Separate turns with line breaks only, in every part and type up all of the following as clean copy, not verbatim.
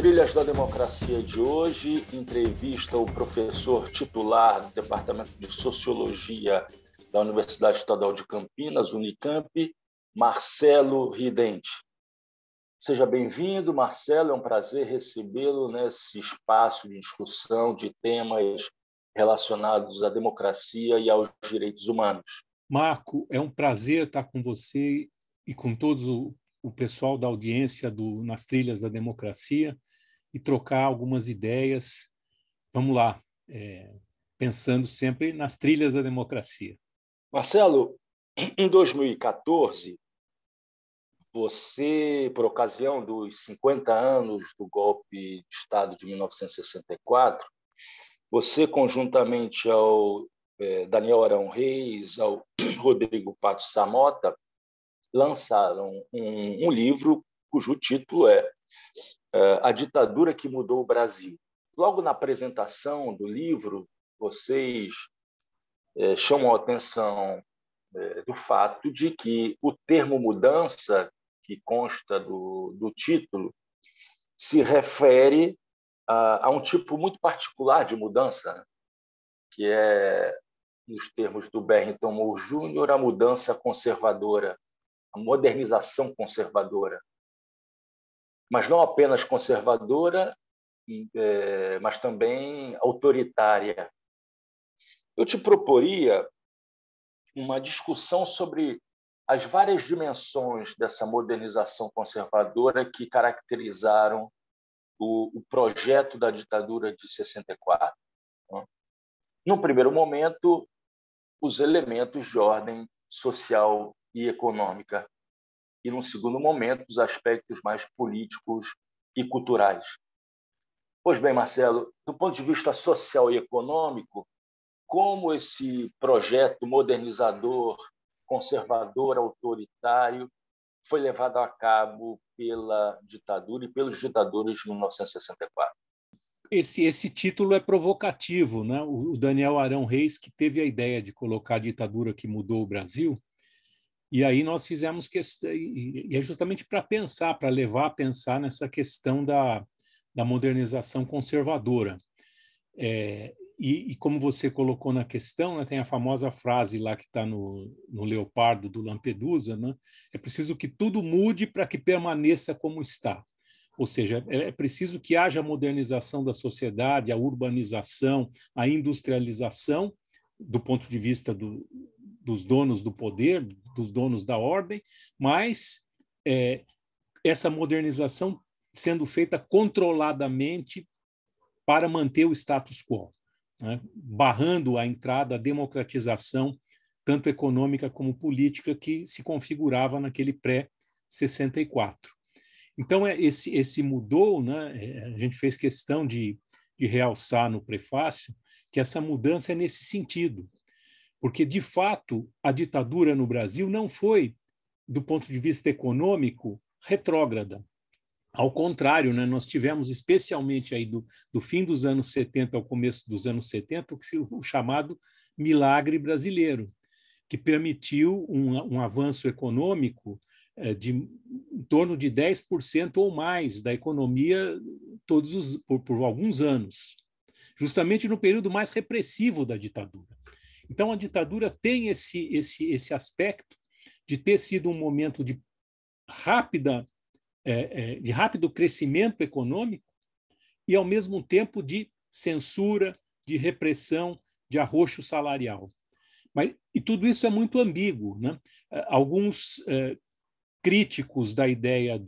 Trilhas da Democracia de hoje, entrevista o professor titular do Departamento de Sociologia da Universidade Estadual de Campinas, Unicamp, Marcelo Ridente. Seja bem-vindo, Marcelo, é um prazer recebê-lo nesse espaço de discussão de temas relacionados à democracia e aos direitos humanos.
Marco, é um prazer estar com você e com todo o pessoal da audiência nas Trilhas da Democracia e trocar algumas ideias. Vamos lá, pensando sempre nas trilhas da democracia.
Marcelo, em 2014, você, por ocasião dos 50 anos do golpe de Estado de 1964, você, conjuntamente ao Daniel Arão Reis, ao Rodrigo Pato Samota, lançaram um livro cujo título é A Ditadura que Mudou o Brasil. Logo na apresentação do livro, vocês chamam a atenção do fato de que o termo mudança, que consta do título, se refere a um tipo muito particular de mudança, né? Que é, nos termos do Barrington Moore Jr., a mudança conservadora, a modernização conservadora. Mas não apenas conservadora, mas também autoritária. Eu te proporia uma discussão sobre as várias dimensões dessa modernização conservadora que caracterizaram o projeto da ditadura de 64. Num primeiro momento, os elementos de ordem social e econômica, e, num segundo momento, os aspectos mais políticos e culturais. Pois bem, Marcelo, do ponto de vista social e econômico, como esse projeto modernizador, conservador, autoritário, foi levado a cabo pela ditadura e pelos ditadores de 1964?
Esse título é provocativo, né? O Daniel Arão Reis, que teve a ideia de colocar a ditadura que mudou o Brasil, e aí nós fizemos questão, e é justamente para pensar, para levar a pensar nessa questão da modernização conservadora. E como você colocou na questão, né, tem a famosa frase lá que está no Leopardo, do Lampedusa, né? É preciso que tudo mude para que permaneça como está. Ou seja, é preciso que haja modernização da sociedade, a urbanização, a industrialização, do ponto de vista dos donos do poder, dos donos da ordem, mas essa modernização sendo feita controladamente para manter o status quo, né? Barrando a entrada, a democratização, tanto econômica como política, que se configurava naquele pré-64. Então, esse mudou, né? A gente fez questão de realçar no prefácio que essa mudança é nesse sentido, porque, de fato, a ditadura no Brasil não foi, do ponto de vista econômico, retrógrada. Ao contrário, né, nós tivemos, especialmente aí do fim dos anos 70 ao começo dos anos 70, o chamado milagre brasileiro, que permitiu um avanço econômico de em torno de 10% ou mais da economia por alguns anos, justamente no período mais repressivo da ditadura. Então, a ditadura tem esse aspecto de ter sido um momento de rápido crescimento econômico e, ao mesmo tempo, de censura, de repressão, de arroxo salarial. E tudo isso é muito ambíguo, né? Alguns críticos da ideia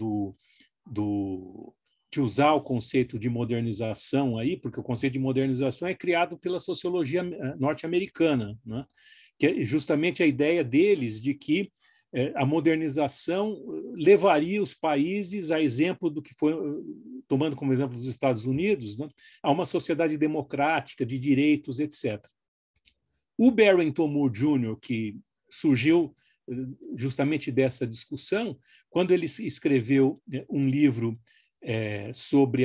de usar o conceito de modernização aí, porque o conceito de modernização é criado pela sociologia norte-americana, né? Que é justamente a ideia deles de que a modernização levaria os países, a exemplo do que foi, tomando como exemplo dos Estados Unidos, né, a uma sociedade democrática, de direitos, etc. O Barrington Moore Jr., que surgiu justamente dessa discussão, quando ele escreveu um livro sobre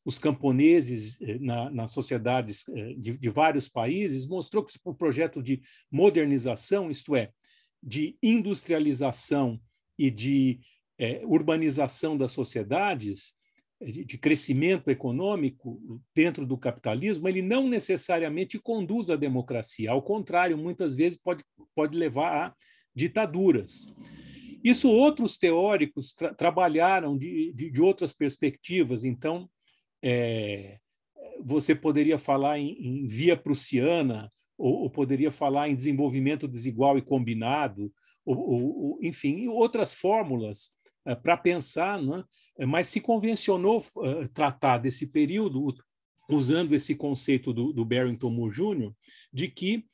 os camponeses nas sociedades de vários países, mostrou que o projeto de modernização, isto é, de industrialização e de urbanização das sociedades, de crescimento econômico dentro do capitalismo, ele não necessariamente conduz à democracia. Ao contrário, muitas vezes pode levar a ditaduras. Isso outros teóricos trabalharam de outras perspectivas. Então, você poderia falar em via prussiana, ou poderia falar em desenvolvimento desigual e combinado, enfim, outras fórmulas para pensar, né? Mas se convencionou tratar desse período usando esse conceito do Barrington Moore Jr., de que,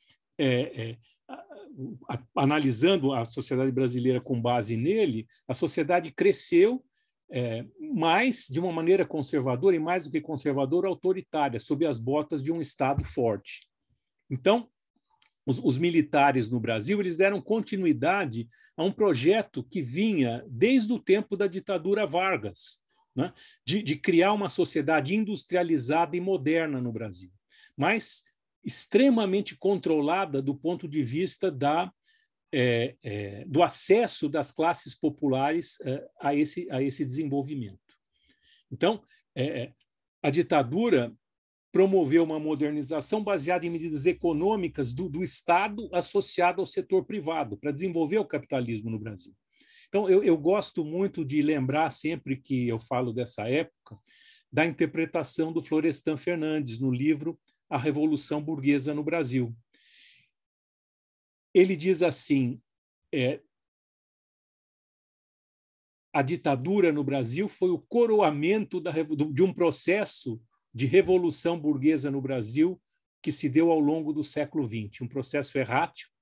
analisando a sociedade brasileira com base nele, a sociedade cresceu mais de uma maneira conservadora, e mais do que conservadora, autoritária, sob as botas de um Estado forte. Então, os militares no Brasil, eles deram continuidade a um projeto que vinha desde o tempo da ditadura Vargas, né? de criar uma sociedade industrializada e moderna no Brasil, mas extremamente controlada do ponto de vista do acesso das classes populares a esse desenvolvimento. Então, a ditadura promoveu uma modernização baseada em medidas econômicas do Estado associado ao setor privado, para desenvolver o capitalismo no Brasil. Então, eu gosto muito de lembrar, sempre que eu falo dessa época, da interpretação do Florestan Fernandes no livro A Revolução Burguesa no Brasil. Ele diz assim, a ditadura no Brasil foi o coroamento de um processo de revolução burguesa no Brasil que se deu ao longo do século XX, um processo errático,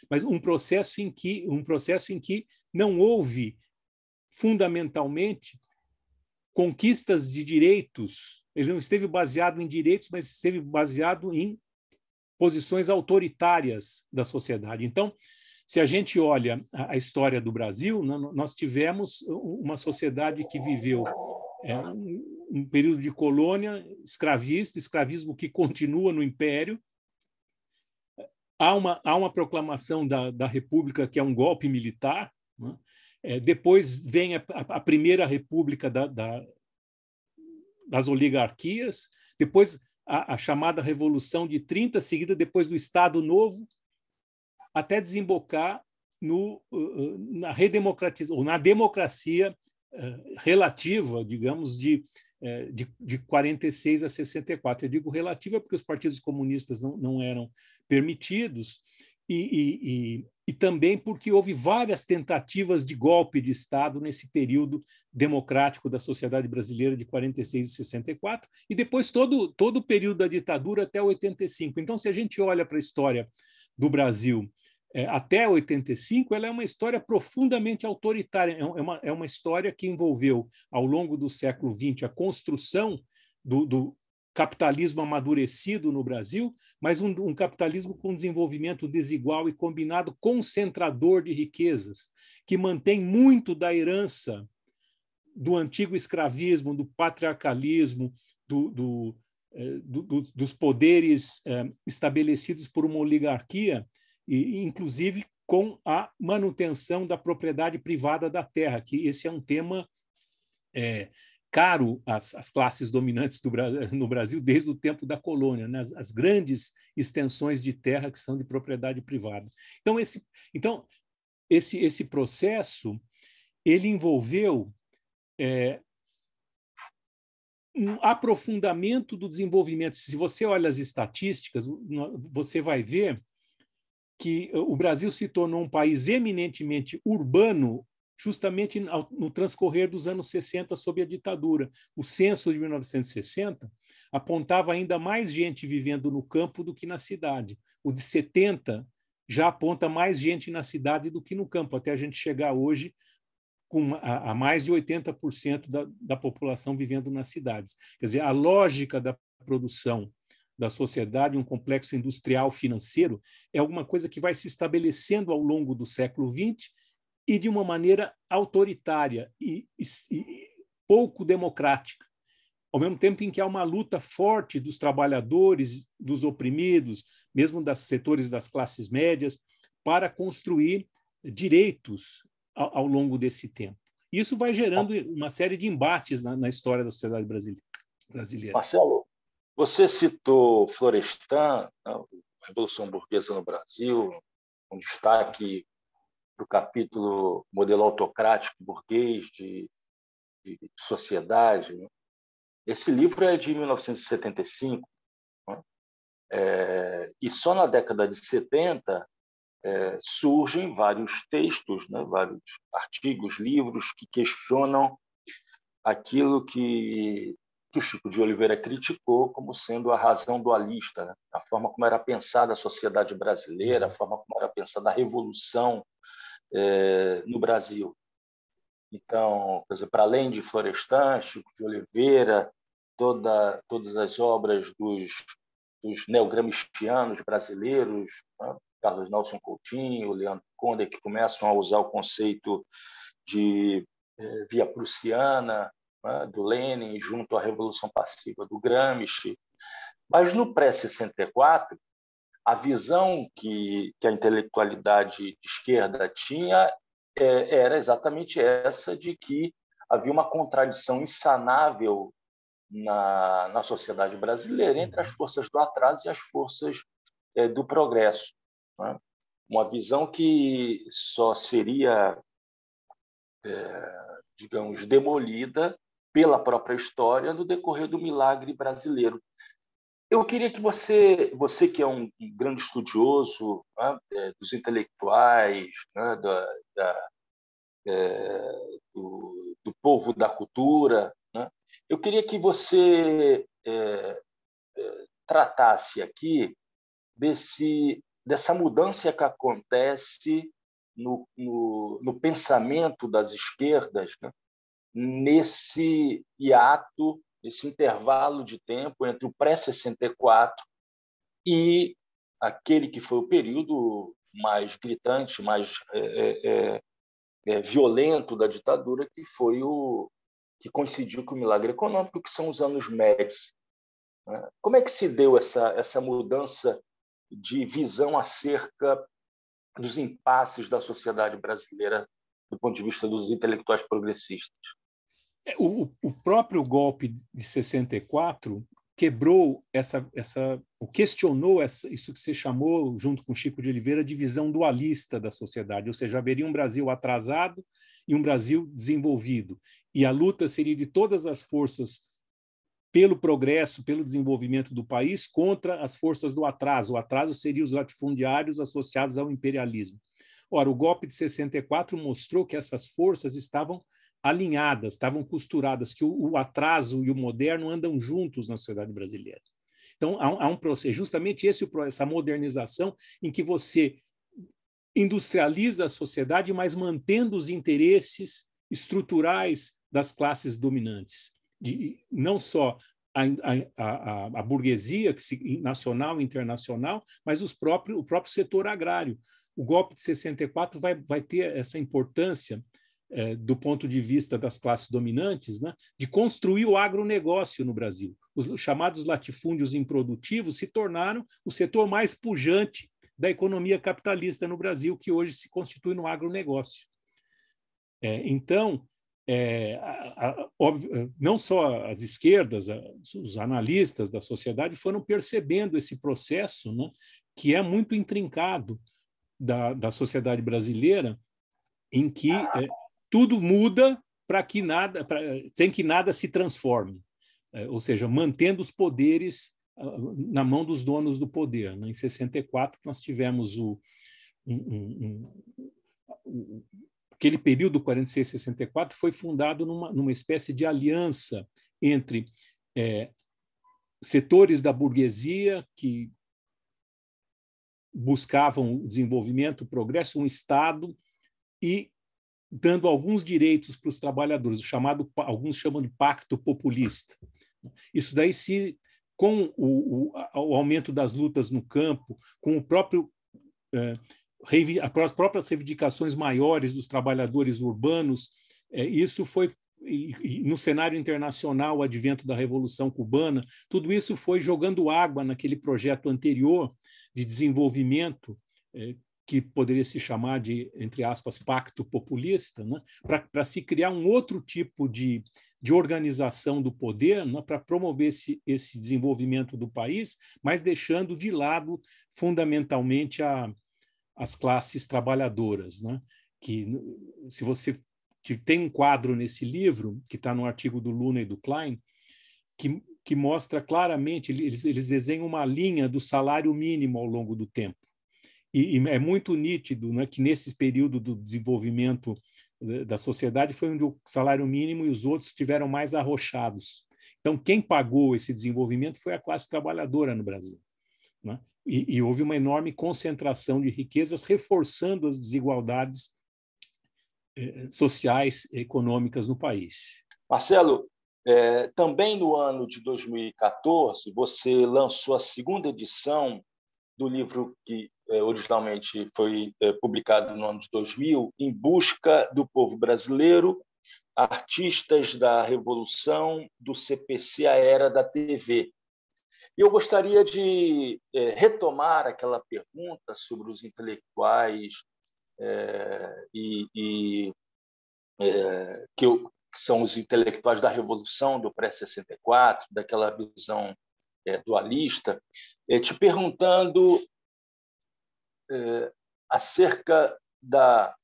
mas um processo em que não houve, fundamentalmente, conquistas de direitos. Ele não esteve baseado em direitos, mas esteve baseado em posições autoritárias da sociedade. Então, se a gente olha a história do Brasil, nós tivemos uma sociedade que viveu um período de colônia escravista, escravismo que continua no Império. Há uma proclamação da República, que é um golpe militar, né? Depois vem a primeira República das oligarquias, depois a chamada Revolução de 30, seguida depois do Estado Novo, até desembocar na redemocratização, ou na democracia relativa, digamos, de 46 a 64. Eu digo relativa porque os partidos comunistas não eram permitidos e também porque houve várias tentativas de golpe de Estado nesse período democrático da sociedade brasileira de 46 e 64, e depois todo o período da ditadura até 85. Então, se a gente olha para a história do Brasil até 85, ela é uma história profundamente autoritária, é uma história que envolveu, ao longo do século XX, a construção do capitalismo amadurecido no Brasil, mas um capitalismo com desenvolvimento desigual e combinado, concentrador de riquezas, que mantém muito da herança do antigo escravismo, do patriarcalismo, dos poderes estabelecidos por uma oligarquia, e inclusive com a manutenção da propriedade privada da terra, que esse é um tema caro às classes dominantes no Brasil desde o tempo da colônia, né? As grandes extensões de terra que são de propriedade privada. Então, esse processo ele envolveu um aprofundamento do desenvolvimento. Se você olha as estatísticas, você vai ver que o Brasil se tornou um país eminentemente urbano justamente no transcorrer dos anos 60, sob a ditadura. O censo de 1960 apontava ainda mais gente vivendo no campo do que na cidade. O de 70 já aponta mais gente na cidade do que no campo, até a gente chegar hoje a mais de 80% da população vivendo nas cidades. Quer dizer, a lógica da produção da sociedade, um complexo industrial financeiro, é alguma coisa que vai se estabelecendo ao longo do século XX e de uma maneira autoritária e pouco democrática, ao mesmo tempo em que há uma luta forte dos trabalhadores, dos oprimidos, mesmo dos setores das classes médias, para construir direitos ao longo desse tempo. Isso vai gerando uma série de embates na história da sociedade brasileira.
Marcelo, você citou Florestan, a Revolução Burguesa no Brasil, um destaque para o capítulo Modelo Autocrático Burguês de Sociedade, né? Esse livro é de 1975, né? E só na década de 70 surgem vários textos, né? Vários artigos, livros que questionam aquilo que o Chico de Oliveira criticou como sendo a razão dualista, né? A forma como era pensada a sociedade brasileira, a forma como era pensada a revolução no Brasil. Então, quer dizer, para além de Florestan, Chico de Oliveira, todas as obras dos neogramscianos brasileiros, né? Carlos Nelson Coutinho, Leandro Conde, que começam a usar o conceito de via prussiana, né? Do Lenin, junto à Revolução Passiva do Gramsci. Mas no pré-64, a visão que a intelectualidade de esquerda tinha era exatamente essa, de que havia uma contradição insanável na sociedade brasileira entre as forças do atraso e as forças do progresso, né? Uma visão que só seria, digamos, demolida pela própria história no decorrer do milagre brasileiro. Eu queria que você que é um grande estudioso, né, dos intelectuais, né, do povo da cultura, né, eu queria que você tratasse aqui dessa mudança que acontece no pensamento das esquerdas, né, nesse hiato, esse intervalo de tempo entre o pré-64 e aquele que foi o período mais gritante, mais violento da ditadura, que foi que coincidiu com o milagre econômico, que são os anos médios, né? Como é que se deu essa mudança de visão acerca dos impasses da sociedade brasileira do ponto de vista dos intelectuais progressistas?
O próprio golpe de 64 quebrou questionou isso que você chamou, junto com Chico de Oliveira, de visão dualista da sociedade, ou seja, haveria um Brasil atrasado e um Brasil desenvolvido. E a luta seria de todas as forças pelo progresso, pelo desenvolvimento do país, contra as forças do atraso. O atraso seria os latifundiários associados ao imperialismo. Ora, o golpe de 64 mostrou que essas forças estavam alinhadas, estavam costuradas, que o atraso e o moderno andam juntos na sociedade brasileira. Então, há um processo, justamente essa modernização em que você industrializa a sociedade, mas mantendo os interesses estruturais das classes dominantes. Não só a burguesia nacional e internacional, mas o próprio setor agrário. O golpe de 64 vai ter essa importância do ponto de vista das classes dominantes, né, de construir o agronegócio no Brasil. Os chamados latifúndios improdutivos se tornaram o setor mais pujante da economia capitalista no Brasil, que hoje se constitui no agronegócio. Então, não só as esquerdas, os analistas da sociedade foram percebendo esse processo, né, que é muito intrincado da sociedade brasileira, em que tudo muda sem que nada se transforme, ou seja, mantendo os poderes na mão dos donos do poder. Em 64, nós tivemos aquele período 46-64 foi fundado numa espécie de aliança entre setores da burguesia que buscavam o desenvolvimento, o progresso, um Estado, e dando alguns direitos para os trabalhadores, alguns chamam de pacto populista. Isso daí, com o aumento das lutas no campo, com as próprias reivindicações maiores dos trabalhadores urbanos, isso foi, no cenário internacional, o advento da Revolução Cubana, tudo isso foi jogando água naquele projeto anterior de desenvolvimento que poderia se chamar de, entre aspas, pacto populista, né, para se criar um outro tipo de organização do poder, né, para promover esse desenvolvimento do país, mas deixando de lado, fundamentalmente, as classes trabalhadoras, né, que, se você tem um quadro nesse livro, que está no artigo do Luna e do Klein, que mostra claramente, eles desenham uma linha do salário mínimo ao longo do tempo. E é muito nítido, né, que nesse período do desenvolvimento da sociedade foi onde o salário mínimo e os outros estiveram mais arrochados. Então, quem pagou esse desenvolvimento foi a classe trabalhadora no Brasil, né? E houve uma enorme concentração de riquezas, reforçando as desigualdades sociais e econômicas no país.
Marcelo, também no ano de 2014, você lançou a segunda edição do livro que originalmente foi publicado no ano de 2000, Em Busca do Povo Brasileiro, Artistas da Revolução, do CPC à Era da TV. E eu gostaria de retomar aquela pergunta sobre os intelectuais que são os intelectuais da Revolução, do pré-64, daquela visão dualista, te perguntando acerca da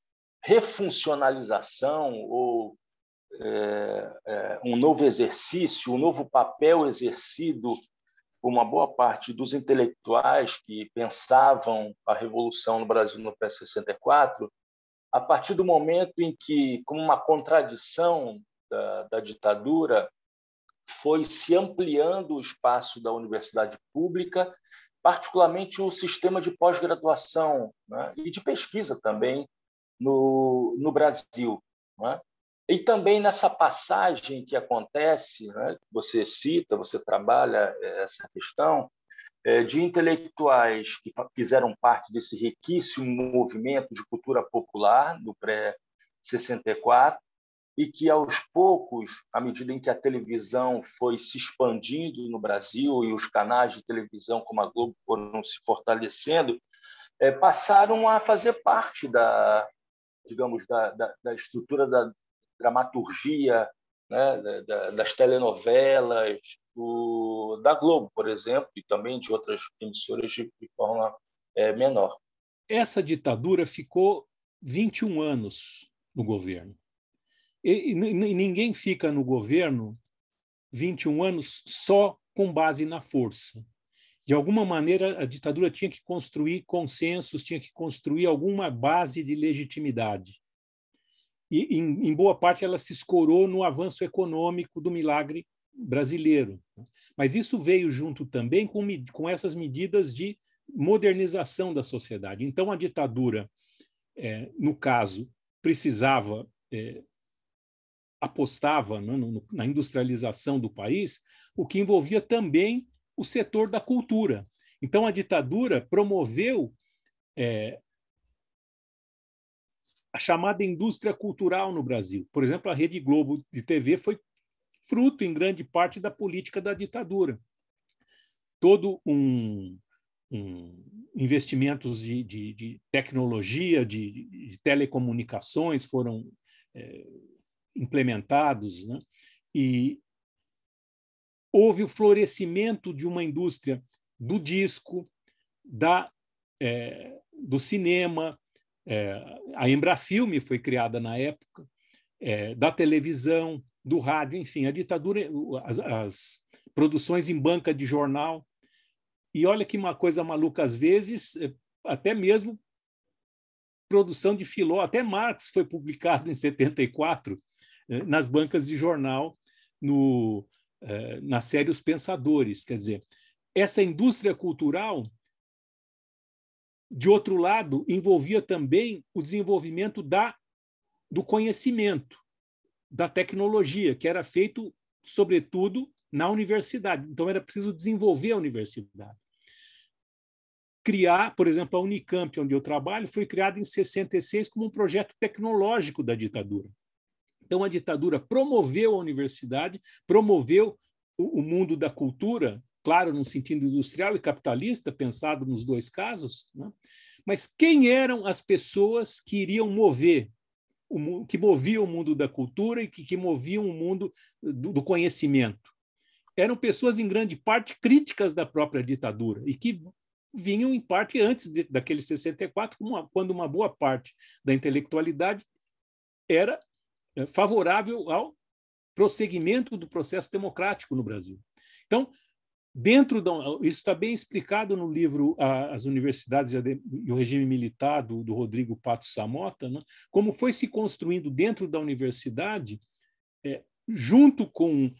refuncionalização ou um novo exercício, um novo papel exercido por uma boa parte dos intelectuais que pensavam a Revolução no Brasil no pré-64, a partir do momento em que, como uma contradição da ditadura, foi se ampliando o espaço da universidade pública, particularmente o sistema de pós-graduação, né, e de pesquisa também no Brasil, né? E também nessa passagem que acontece, né, você cita, você trabalha essa questão, de intelectuais que fizeram parte desse riquíssimo movimento de cultura popular do pré-64 e que, aos poucos, à medida em que a televisão foi se expandindo no Brasil e os canais de televisão como a Globo foram se fortalecendo, passaram a fazer parte digamos, da estrutura da dramaturgia, né, das telenovelas, da Globo, por exemplo, e também de outras emissoras de forma menor.
Essa ditadura ficou 21 anos no governo. E ninguém fica no governo 21 anos só com base na força. De alguma maneira, a ditadura tinha que construir consensos, tinha que construir alguma base de legitimidade. E, em boa parte, ela se escorou no avanço econômico do milagre brasileiro. Mas isso veio junto também com essas medidas de modernização da sociedade. Então, a ditadura, no caso, precisava, apostava, né, na industrialização do país, o que envolvia também o setor da cultura. Então, a ditadura promoveu a chamada indústria cultural no Brasil. Por exemplo, a Rede Globo de TV foi fruto, em grande parte, da política da ditadura. Todo investimentos de tecnologia, de telecomunicações foram implementados, né? E houve o florescimento de uma indústria do disco, do cinema, a Embrafilme foi criada na época, da televisão, do rádio, enfim, a ditadura, as produções em banca de jornal. E olha que uma coisa maluca, às vezes, até mesmo produção de filó, até Marx foi publicado em 74 nas bancas de jornal, na série Os Pensadores. Quer dizer, essa indústria cultural, de outro lado, envolvia também o desenvolvimento do conhecimento, da tecnologia, que era feito, sobretudo, na universidade. Então, era preciso desenvolver a universidade. Criar, por exemplo, a Unicamp, onde eu trabalho, foi criada em 66 como um projeto tecnológico da ditadura. Então, a ditadura promoveu a universidade, promoveu o mundo da cultura, claro, no sentido industrial e capitalista, pensado nos dois casos, né? Mas quem eram as pessoas que iriam mover, que moviam o mundo da cultura e que moviam o mundo do conhecimento? Eram pessoas, em grande parte, críticas da própria ditadura e que vinham, em parte, antes daquele 64, quando uma boa parte da intelectualidade era favorável ao prosseguimento do processo democrático no Brasil. Então, isso está bem explicado no livro As Universidades e o Regime Militar, do Rodrigo Pato Samota, né? Como foi se construindo dentro da universidade, junto com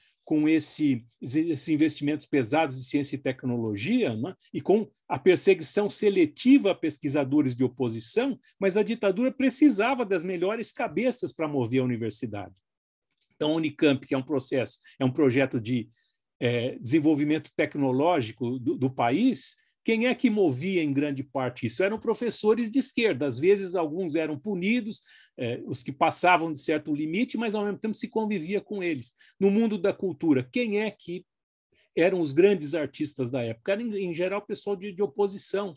esses investimentos pesados de ciência e tecnologia, né? E com a perseguição seletiva a pesquisadores de oposição, mas a ditadura precisava das melhores cabeças para mover a universidade. Então, a Unicamp, que é um projeto de desenvolvimento tecnológico do país, quem é que movia em grande parte isso? Eram professores de esquerda. Às vezes, alguns eram punidos, os que passavam de certo limite, mas, ao mesmo tempo, se convivia com eles. No mundo da cultura, quem é que eram os grandes artistas da época? Era, em geral, o pessoal de oposição.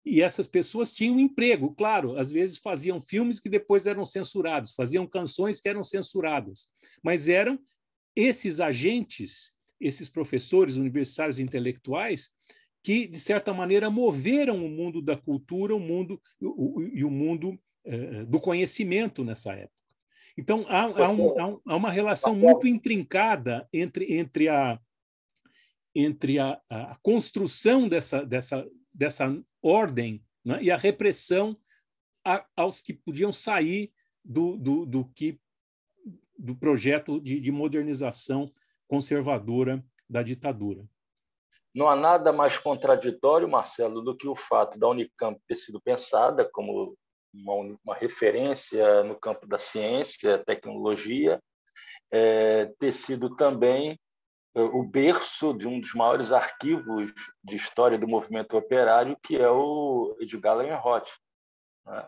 E essas pessoas tinham emprego, claro, às vezes faziam filmes que depois eram censurados, faziam canções que eram censuradas, mas eram esses agentes, esses professores universitários intelectuais, que, de certa maneira, moveram o mundo da cultura, o mundo do conhecimento nessa época. Então, há uma relação muito intrincada entre a construção dessa ordem, né, e a repressão aos que podiam sair do projeto de modernização conservadora da ditadura.
Não há nada mais contraditório, Marcelo, do que o fato da Unicamp ter sido pensada como uma referência no campo da ciência, tecnologia, ter sido também o berço de um dos maiores arquivos de história do movimento operário, que é o Edgar Langenroth, né?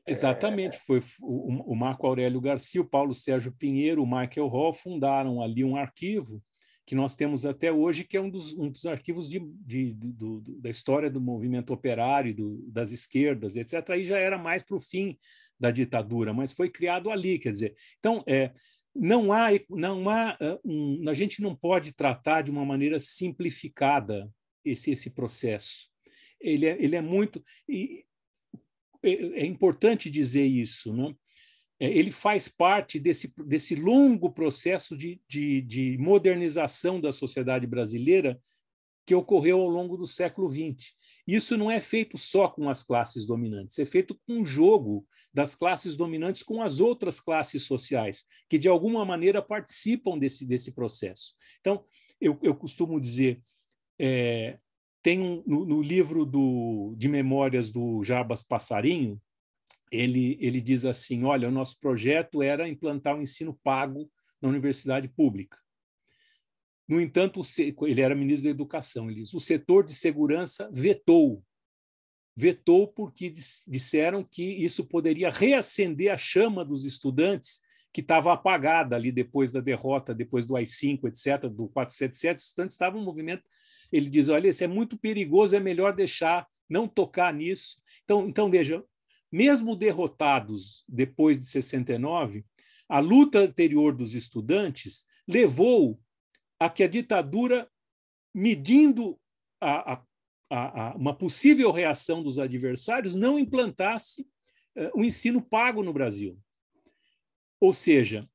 Exatamente, foi o Marco Aurélio Garcia, o Paulo Sérgio Pinheiro, o Michael Hall fundaram ali um arquivo que nós temos até hoje, que é um dos arquivos da história do movimento operário, das esquerdas, etc. Aí já era mais para o fim da ditadura, mas foi criado ali, quer dizer. Então, a gente não pode tratar de uma maneira simplificada esse processo. Ele é muito... É importante dizer isso, né? Ele faz parte desse longo processo de modernização da sociedade brasileira que ocorreu ao longo do século XX. Isso não é feito só com as classes dominantes, é feito com o jogo das classes dominantes com as outras classes sociais, que de alguma maneira participam desse processo. Então, eu costumo dizer, tem no livro de memórias do Jarbas Passarinho, ele diz assim, olha, o nosso projeto era implantar o ensino pago na universidade pública. No entanto, ele era ministro da Educação, ele diz, o setor de segurança vetou porque disseram que isso poderia reacender a chama dos estudantes que estava apagada ali depois da derrota, depois do AI-5, etc., do 477, os estudantes estavam em movimento. Ele diz, olha, isso é muito perigoso, é melhor deixar, não tocar nisso. Então veja, mesmo derrotados depois de 69, a luta anterior dos estudantes levou a que a ditadura, medindo uma possível reação dos adversários, não implantasse o ensino pago no Brasil. Ou seja,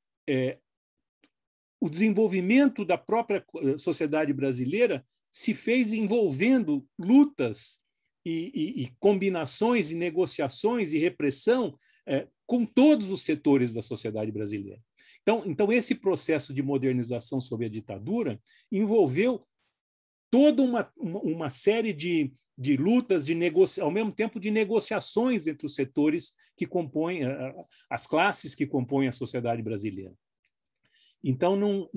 o desenvolvimento da própria sociedade brasileira se fez envolvendo lutas e combinações e negociações e repressão com todos os setores da sociedade brasileira. Então, esse processo de modernização sob a ditadura envolveu toda uma série de lutas, ao mesmo tempo de negociações entre os setores que compõem, as classes que compõem a sociedade brasileira. Então, não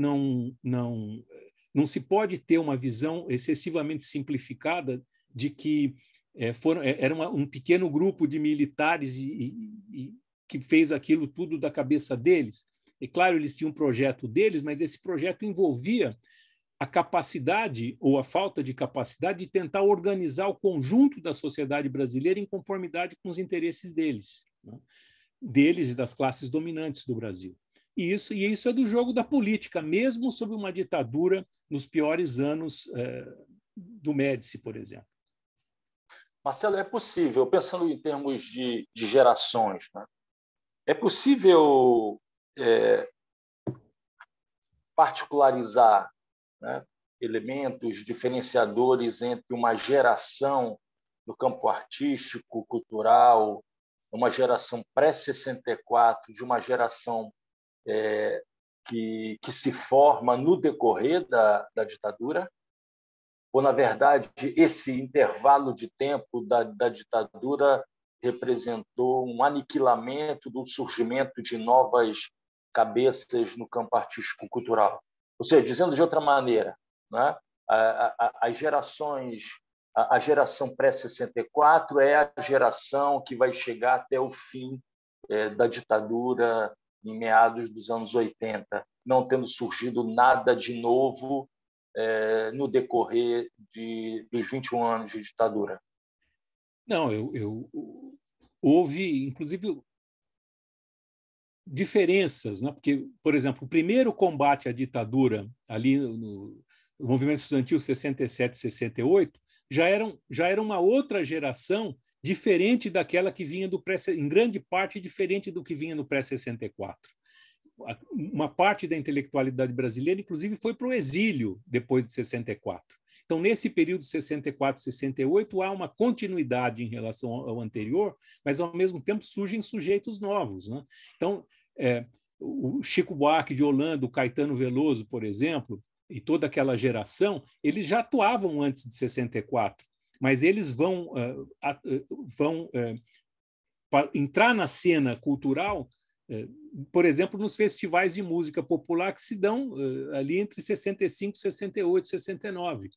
se pode ter uma visão excessivamente simplificada de que era um pequeno grupo de militares que fez aquilo tudo da cabeça deles. E, claro, eles tinham um projeto deles, mas esse projeto envolvia a capacidade ou a falta de capacidade de tentar organizar o conjunto da sociedade brasileira em conformidade com os interesses deles, né? Deles e das classes dominantes do Brasil. E isso é do jogo da política, mesmo sob uma ditadura nos piores anos do Médici, por exemplo.
Marcelo, é possível, pensando em termos de gerações, né? É possível particularizar, né, elementos diferenciadores entre uma geração no campo artístico, cultural, uma geração pré-64, de uma geração que se forma no decorrer da ditadura? Ou, na verdade, esse intervalo de tempo da ditadura representou um aniquilamento do surgimento de novas cabeças no campo artístico-cultural? Ou seja, dizendo de outra maneira, né, as gerações, a geração pré-64 é a geração que vai chegar até o fim da ditadura em meados dos anos 80, não tendo surgido nada de novo no decorrer dos 21 anos de ditadura.
Não, houve, inclusive, diferenças, né? Porque, por exemplo, o primeiro combate à ditadura, ali no movimento estudantil 67, 68, já era uma outra geração diferente daquela que vinha do em grande parte diferente do que vinha no pré-64. Uma parte da intelectualidade brasileira, inclusive, foi para o exílio depois de 64. Então, nesse período 64, 68, há uma continuidade em relação ao anterior, mas, ao mesmo tempo, surgem sujeitos novos, né? Então, o Chico Buarque de Holanda, o Caetano Veloso, por exemplo, e toda aquela geração, eles já atuavam antes de 64, mas eles vão entrar na cena cultural, por exemplo, nos festivais de música popular que se dão ali entre 65, 68, 69.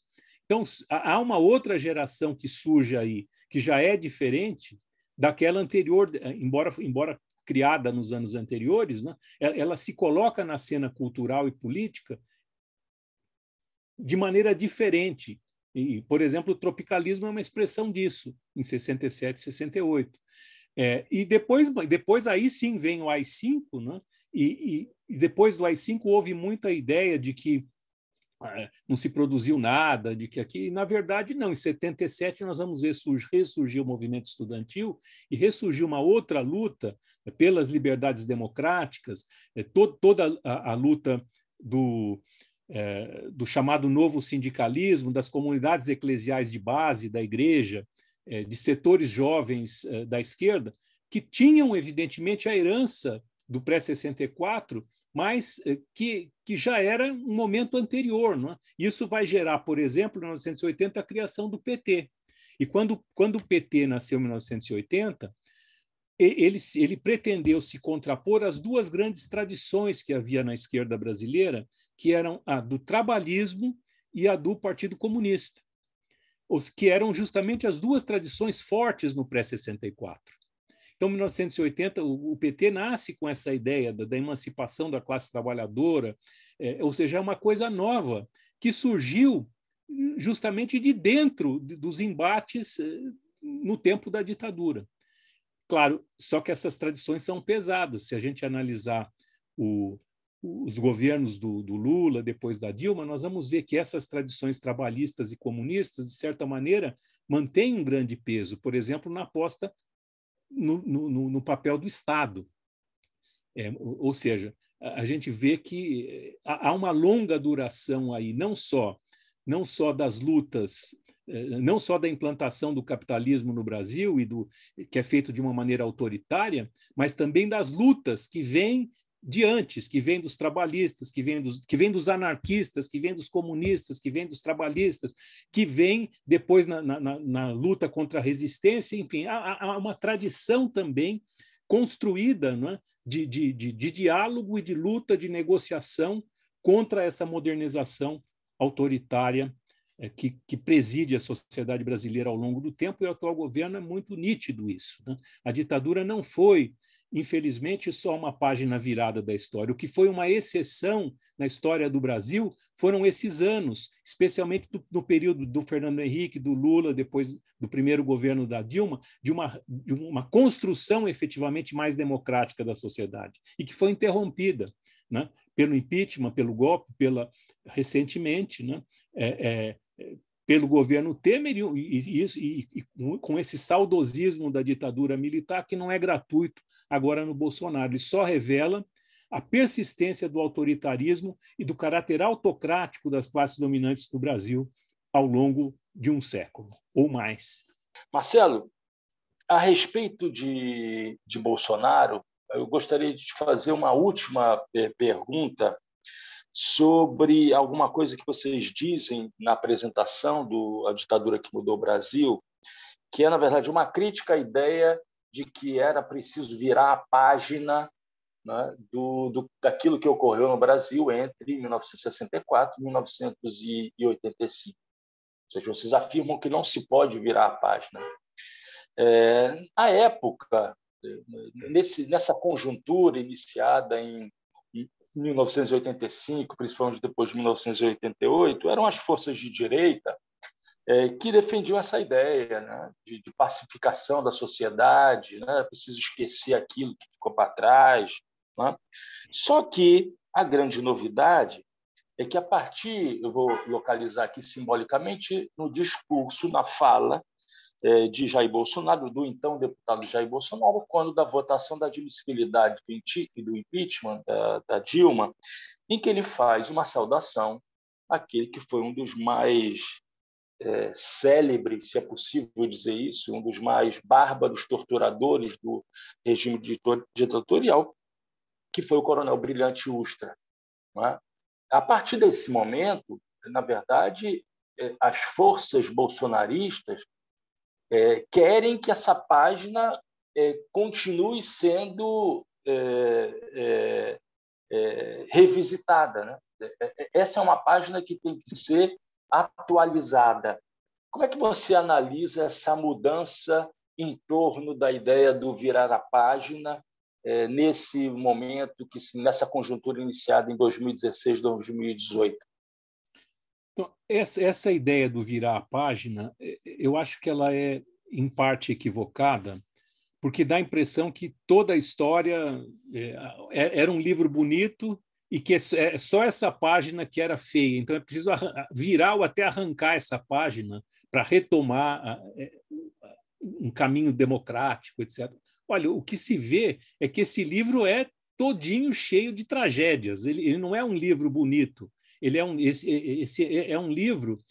Então, há uma outra geração que surge aí, que já é diferente daquela anterior, embora criada nos anos anteriores, né? Ela se coloca na cena cultural e política de maneira diferente. E, por exemplo, o tropicalismo é uma expressão disso, em 67, 68. E depois aí sim vem o AI-5, né? E depois do AI-5 houve muita ideia de que não se produziu nada, de que aqui, na verdade, não. Em 77 nós vamos ver ressurgir o movimento estudantil e ressurgir uma outra luta pelas liberdades democráticas, toda a luta do chamado novo sindicalismo, das comunidades eclesiais de base da igreja, de setores jovens da esquerda, que tinham, evidentemente, a herança do pré-64, mas que já era um momento anterior. Não é? Isso vai gerar, por exemplo, em 1980, a criação do PT. E quando o PT nasceu em 1980, ele pretendeu se contrapor às duas grandes tradições que havia na esquerda brasileira, que eram a do trabalhismo e a do Partido Comunista, que eram justamente as duas tradições fortes no pré-64. Então, em 1980, o PT nasce com essa ideia da emancipação da classe trabalhadora, ou seja, é uma coisa nova que surgiu justamente de dentro dos embates no tempo da ditadura. Claro, só que essas tradições são pesadas. Se a gente analisar os governos do Lula, depois da Dilma, nós vamos ver que essas tradições trabalhistas e comunistas, de certa maneira, mantêm um grande peso, por exemplo, na aposta no papel do Estado. Ou seja, a gente vê que há uma longa duração aí, não só das lutas, não só da implantação do capitalismo no Brasil, que é feito de uma maneira autoritária, mas também das lutas que vêm de antes, que vêm dos trabalhistas, que vêm dos anarquistas, que vêm dos comunistas, que vêm dos trabalhistas, que vêm depois na luta contra a resistência. Enfim, há uma tradição também construída, não é? de diálogo e de luta, de negociação contra essa modernização autoritária que preside a sociedade brasileira ao longo do tempo, e o atual governo é muito nítido isso. Né? A ditadura não foi infelizmente, só uma página virada da história. O que foi uma exceção na história do Brasil foram esses anos, especialmente no período do Fernando Henrique, do Lula, depois do primeiro governo da Dilma, de uma construção efetivamente mais democrática da sociedade, e que foi interrompida, né, pelo impeachment, pelo golpe, recentemente, né, pelo governo Temer e com esse saudosismo da ditadura militar, que não é gratuito agora no Bolsonaro. Ele só revela a persistência do autoritarismo e do caráter autocrático das classes dominantes do Brasil ao longo de um século ou mais.
Marcelo, a respeito de Bolsonaro, eu gostaria de te fazer uma última pergunta sobre alguma coisa que vocês dizem na apresentação A Ditadura que Mudou o Brasil, que é, na verdade, uma crítica à ideia de que era preciso virar a página, né, daquilo que ocorreu no Brasil entre 1964 e 1985. Ou seja, vocês afirmam que não se pode virar a página. À época, nessa conjuntura iniciada em 1985, principalmente depois de 1988, eram as forças de direita que defendiam essa ideia, né, de pacificação da sociedade, né, preciso esquecer aquilo que ficou para trás. Né? Só que a grande novidade é que, eu vou localizar aqui simbolicamente, no discurso, na fala de Jair Bolsonaro, do então deputado Jair Bolsonaro, quando da votação da admissibilidade do impeachment da Dilma, em que ele faz uma saudação àquele que foi um dos mais célebres, se é possível dizer isso, um dos mais bárbaros torturadores do regime ditatorial, que foi o coronel Brilhante Ustra. Não é? A partir desse momento, na verdade, as forças bolsonaristas querem que essa página continue sendo revisitada. Né? Essa é uma página que tem que ser atualizada. Como é que você analisa essa mudança em torno da ideia do virar a página nesse momento, nessa conjuntura iniciada em 2016, 2018?
Então, essa ideia do virar a página, eu acho que ela é, em parte, equivocada, porque dá a impressão que toda a história era um livro bonito e que é só essa página que era feia. Então, é preciso virar ou até arrancar essa página para retomar um caminho democrático, etc. Olha, o que se vê é que esse livro é todinho cheio de tragédias. Ele não é um livro bonito. Ele é um livro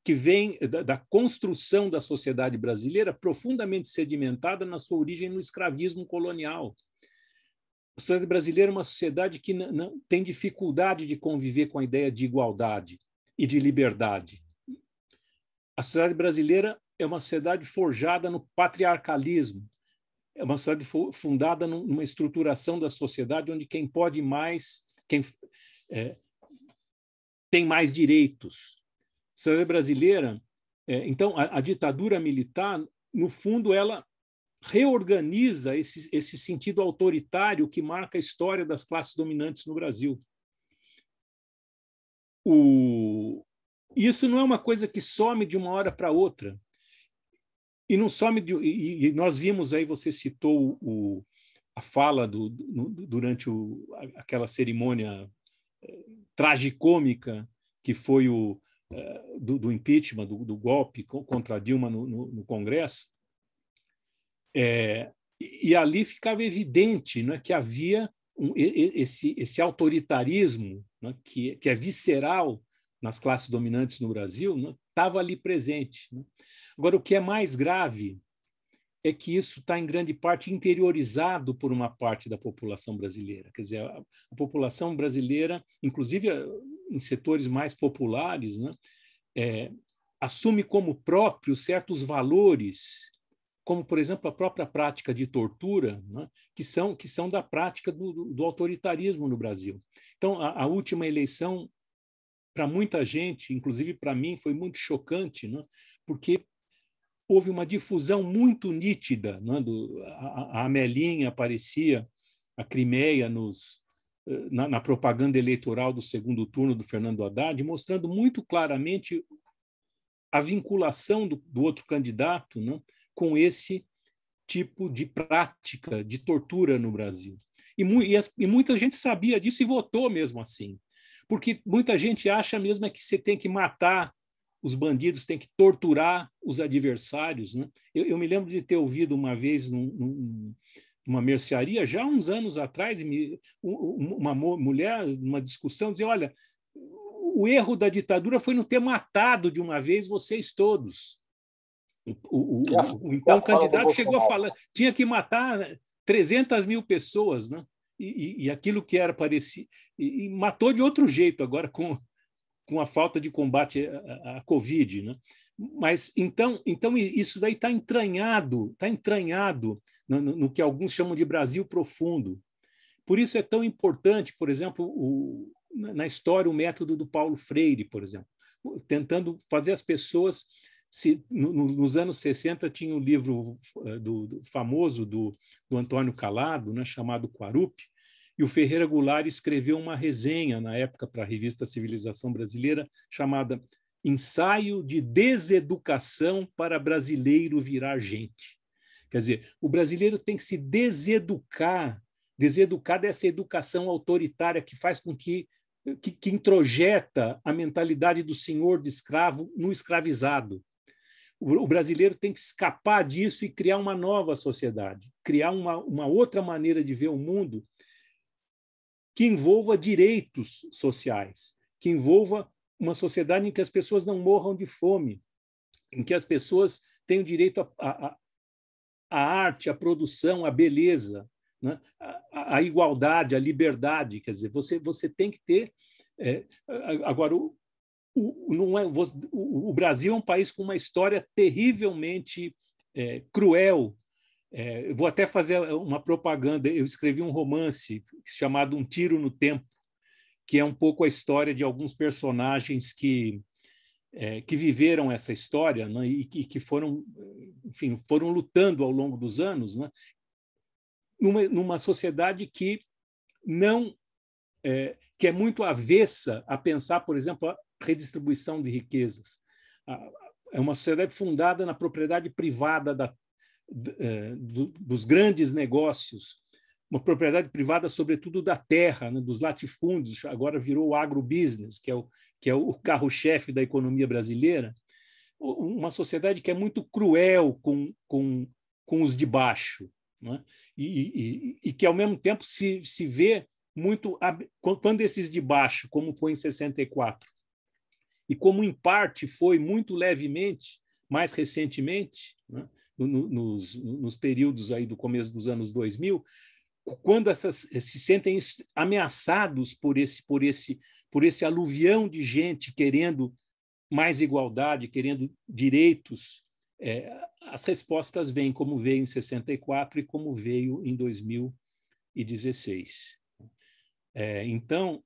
que vem da construção da sociedade brasileira profundamente sedimentada na sua origem no escravismo colonial. A sociedade brasileira é uma sociedade que não tem dificuldade de conviver com a ideia de igualdade e de liberdade. A sociedade brasileira é uma sociedade forjada no patriarcalismo, é uma sociedade fundada numa estruturação da sociedade onde quem pode mais, tem mais direitos. A sociedade brasileira, então, a ditadura militar, no fundo, ela reorganiza esse sentido autoritário que marca a história das classes dominantes no Brasil. Isso não é uma coisa que some de uma hora para outra. E não some e nós vimos aí, você citou a fala durante aquela cerimônia tragicômica que foi do impeachment, do golpe contra a Dilma no Congresso. E ali ficava evidente, né, que havia esse autoritarismo, né, que é visceral nas classes dominantes no Brasil, estava ali presente. Né? Agora, o que é mais grave é que isso está, em grande parte, interiorizado por uma parte da população brasileira. Quer dizer, a população brasileira, inclusive em setores mais populares, né, assume como próprios certos valores, como, por exemplo, a própria prática de tortura, né, que são da prática do autoritarismo no Brasil. Então, a última eleição, para muita gente, inclusive para mim, foi muito chocante, né, porque houve uma difusão muito nítida, né? A Amelinha aparecia, a Crimeia na propaganda eleitoral do segundo turno do Fernando Haddad, mostrando muito claramente a vinculação do outro candidato, né, com esse tipo de prática de tortura no Brasil. E muita gente sabia disso e votou mesmo assim, porque muita gente acha mesmo que você tem que matar os bandidos, tem que torturar os adversários, né? Eu me lembro de ter ouvido uma vez numa mercearia, já uns anos atrás, uma mulher, numa discussão, dizia, olha, o erro da ditadura foi não ter matado de uma vez vocês todos. Então, o candidato chegou a falar, tinha que matar 300 mil pessoas, né? E aquilo que era parecia... E matou de outro jeito agora, com a falta de combate à Covid, né? Mas então isso daí está entranhado no que alguns chamam de Brasil profundo. Por isso é tão importante, por exemplo, na história, o método do Paulo Freire, por exemplo, tentando fazer as pessoas... nos anos 60 tinha um livro famoso do Antônio Calado, né, chamado Quarupi, e o Ferreira Goulart escreveu uma resenha na época para a revista Civilização Brasileira chamada Ensaio de Deseducação para Brasileiro Virar Gente. Quer dizer, o brasileiro tem que se deseducar dessa educação autoritária que faz com que introjeta a mentalidade do senhor de escravo no escravizado. O brasileiro tem que escapar disso e criar uma nova sociedade, criar uma outra maneira de ver o mundo que envolva direitos sociais, que envolva uma sociedade em que as pessoas não morram de fome, em que as pessoas tenham direito à arte, à produção, à beleza, né? À igualdade, à liberdade. Quer dizer, você tem que ter... agora, o Brasil é um país com uma história terrivelmente cruel. Eu vou até fazer uma propaganda. Eu escrevi um romance chamado Um Tiro no Tempo, que é um pouco a história de alguns personagens que viveram essa história, né, e que foram, enfim, foram lutando ao longo dos anos, né, numa sociedade que não que é muito avessa a pensar, por exemplo, a redistribuição de riquezas. É uma sociedade fundada na propriedade privada dos grandes negócios, uma propriedade privada, sobretudo, da terra, né, dos latifúndios. Agora virou o agrobusiness, que é o carro-chefe da economia brasileira. Uma sociedade que é muito cruel com os de baixo, né? E que, ao mesmo tempo, se vê muito... Quando esses de baixo, como foi em 64, e como, em parte, foi muito levemente, mais recentemente, né, nos períodos aí do começo dos anos 2000, quando se sentem ameaçados por esse aluvião de gente querendo mais igualdade, querendo direitos, as respostas vêm como veio em 64 e como veio em 2016. Então,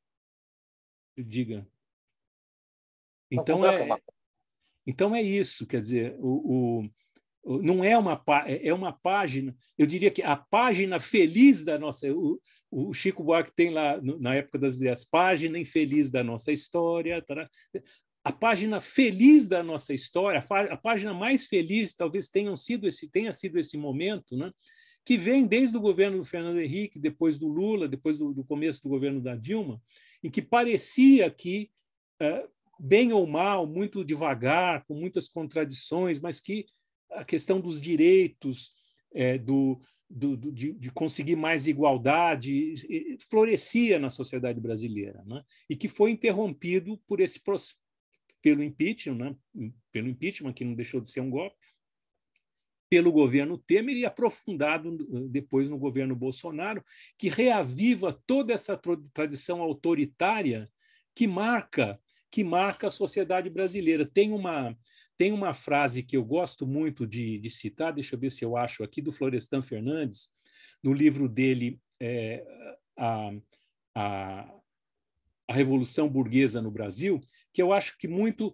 diga. Então é isso, quer dizer, não é uma página, eu diria que a página feliz da nossa... O Chico Buarque tem lá, na época das ideias, página infeliz da nossa história. Tará. A página feliz da nossa história, a página mais feliz talvez tenha sido esse momento, né, que vem desde o governo do Fernando Henrique, depois do Lula, depois do começo do governo da Dilma, em que parecia que, bem ou mal, muito devagar, com muitas contradições, mas que a questão dos direitos, de conseguir mais igualdade, florescia na sociedade brasileira, né? E que foi interrompido pelo impeachment, né? Pelo impeachment, que não deixou de ser um golpe, pelo governo Temer e aprofundado depois no governo Bolsonaro, que reaviva toda essa tradição autoritária que marca a sociedade brasileira. Tem uma frase que eu gosto muito de citar, deixa eu ver se eu acho aqui, do Florestan Fernandes, no livro dele, a Revolução Burguesa no Brasil, que eu acho que muito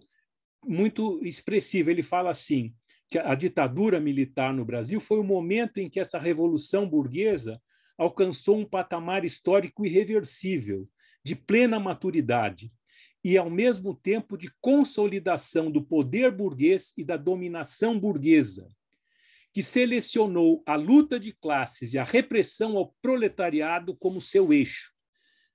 expressiva. Ele fala assim: que a ditadura militar no Brasil foi o momento em que essa revolução burguesa alcançou um patamar histórico irreversível, de plena maturidade, e, ao mesmo tempo, de consolidação do poder burguês e da dominação burguesa, que selecionou a luta de classes e a repressão ao proletariado como seu eixo,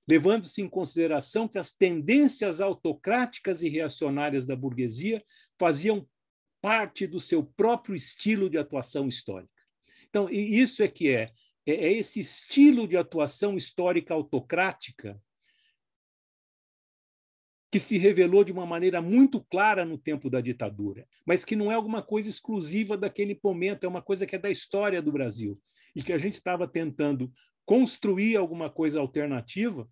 levando-se em consideração que as tendências autocráticas e reacionárias da burguesia faziam parte do seu próprio estilo de atuação histórica. Então, isso é que é esse estilo de atuação histórica autocrática que se revelou de uma maneira muito clara no tempo da ditadura, mas que não é alguma coisa exclusiva daquele momento, é uma coisa que é da história do Brasil, e que a gente estava tentando construir alguma coisa alternativa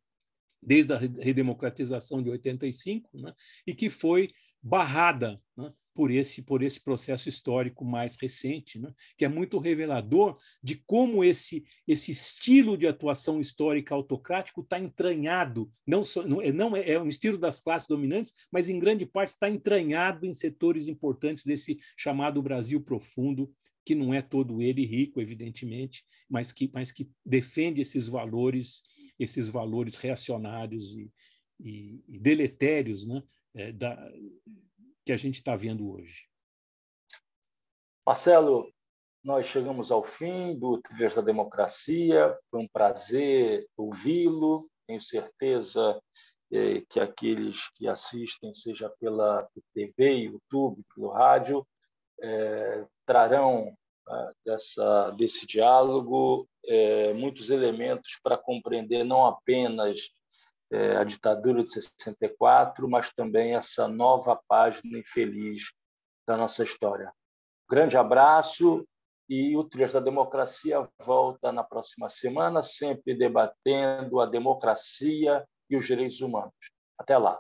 desde a redemocratização de 85, né, e que foi barrada, né, por esse processo histórico mais recente, né, que é muito revelador de como esse estilo de atuação histórica autocrático está entranhado, não é um estilo das classes dominantes, mas em grande parte está entranhado em setores importantes desse chamado Brasil profundo, que não é todo ele rico, evidentemente, mas que defende esses valores reacionários e deletérios, né, que a gente está vendo hoje.
Marcelo, nós chegamos ao fim do Trilhas da Democracia. Foi um prazer ouvi-lo. Tenho certeza que aqueles que assistem, seja pela TV, YouTube, pelo rádio, trarão desse diálogo muitos elementos para compreender não apenas a ditadura de 64, mas também essa nova página infeliz da nossa história. Grande abraço, e o Trilhas da Democracia volta na próxima semana, sempre debatendo a democracia e os direitos humanos. Até lá.